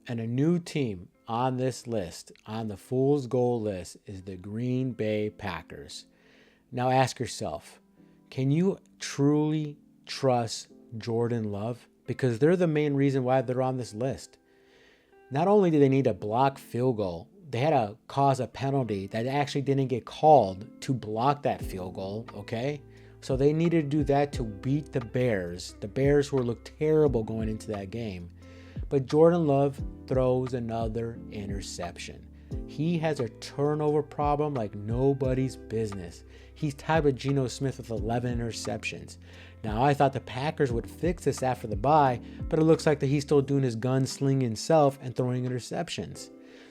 And a new team on this list, on the Fool's Gold list, is the Green Bay Packers. Now ask yourself, can you truly trust Jordan Love? Because they're the main reason why they're on this list. Not only do they need a block field goal, they had to cause a penalty that actually didn't get called to block that field goal, okay? So they needed to do that to beat the Bears who looked terrible going into that game. But Jordan Love throws another interception. He has a turnover problem like nobody's business. He's tied with Geno Smith with 11 interceptions. Now, I thought the Packers would fix this after the bye, but it looks like that he's still doing his gunslinging self and throwing interceptions.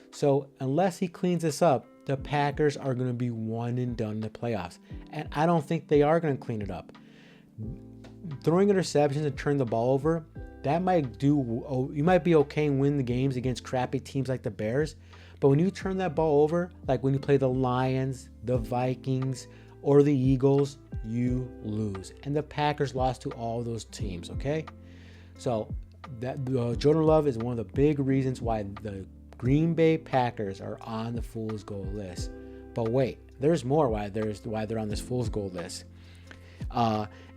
So unless he cleans this up, the Packers are going to be one and done in the playoffs. And I don't think they are going to clean it up. Throwing interceptions and turning the ball over, that might do, you might be okay and win the games against crappy teams like the Bears. But when you turn that ball over, like when you play the Lions, the Vikings, or the Eagles, you lose. And the Packers lost to all those teams, okay? So that Jordan Love is one of the big reasons why the Green Bay Packers are on the Fool's Gold list. But wait, there's more why they're on this Fool's Gold list.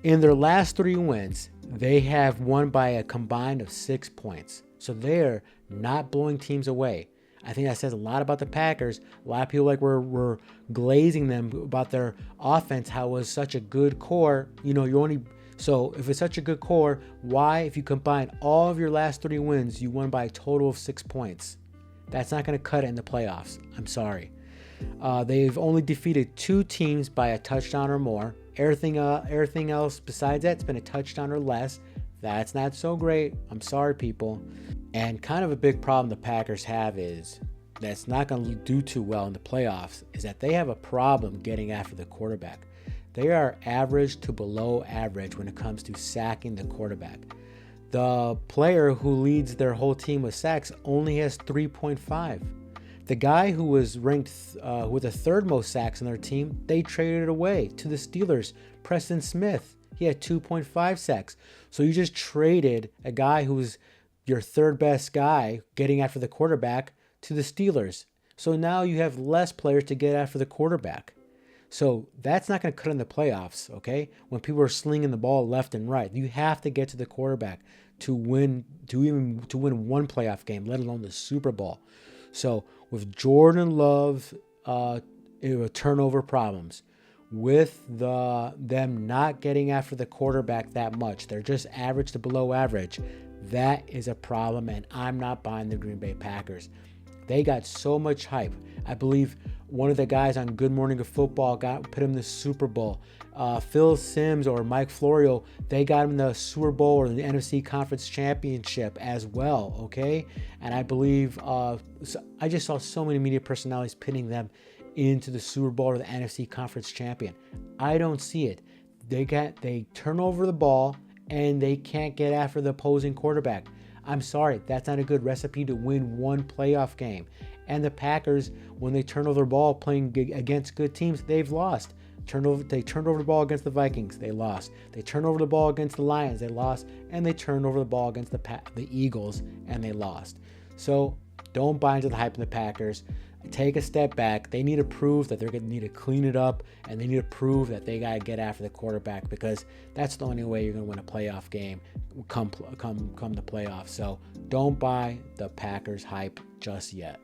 In their last 3 wins, they have won by a combined of 6 points. So they're not blowing teams away. I think that says a lot about the Packers. A lot of people were glazing them about their offense, how it was such a good core. So if it's such a good core, why, if you combine all of your last 3 wins, you won by a total of 6 points? That's not going to cut it in the playoffs. I'm sorry. They've only defeated 2 teams by a touchdown or more. Everything else besides that, it's been a touchdown or less. That's not so great. I'm sorry, people. And kind of a big problem the Packers have is that's not going to do too well in the playoffs is that they have a problem getting after the quarterback. They are average to below average when it comes to sacking the quarterback. The player who leads their whole team with sacks only has 3.5. The guy who was ranked with the 3rd most sacks on their team, they traded away to the Steelers, Preston Smith. He had 2.5 sacks. So you just traded a guy who was your 3rd best guy getting after the quarterback to the Steelers. So now you have less players to get after the quarterback. So that's not going to cut in the playoffs, okay? When people are slinging the ball left and right, you have to get to the quarterback to win one playoff game, let alone the Super Bowl. So with Jordan Love's turnover problems, with them not getting after the quarterback that much, they're just average to below average. That is a problem, and I'm not buying the Green Bay Packers. They got so much hype. I believe one of the guys on Good Morning Football put him in the Super Bowl. Phil Simms or Mike Florio, they got him in the Super Bowl or the NFC Conference Championship as well, okay? And I believe I just saw so many media personalities pinning them into the Super Bowl or the NFC Conference Champion. I don't see it. They turn over the ball and they can't get after the opposing quarterback. I'm sorry, that's not a good recipe to win one playoff game. And the Packers, when they turn over the ball playing against good teams, they've lost. They turned over the ball against the Vikings, they lost. They turned over the ball against the Lions, they lost. And they turned over the ball against the Eagles, and they lost. So don't buy into the hype of the Packers. Take a step back. They need to prove that they're going to need to clean it up, and they need to prove that they got to get after the quarterback, because that's the only way you're going to win a playoff game come the playoffs. So don't buy the Packers hype just yet.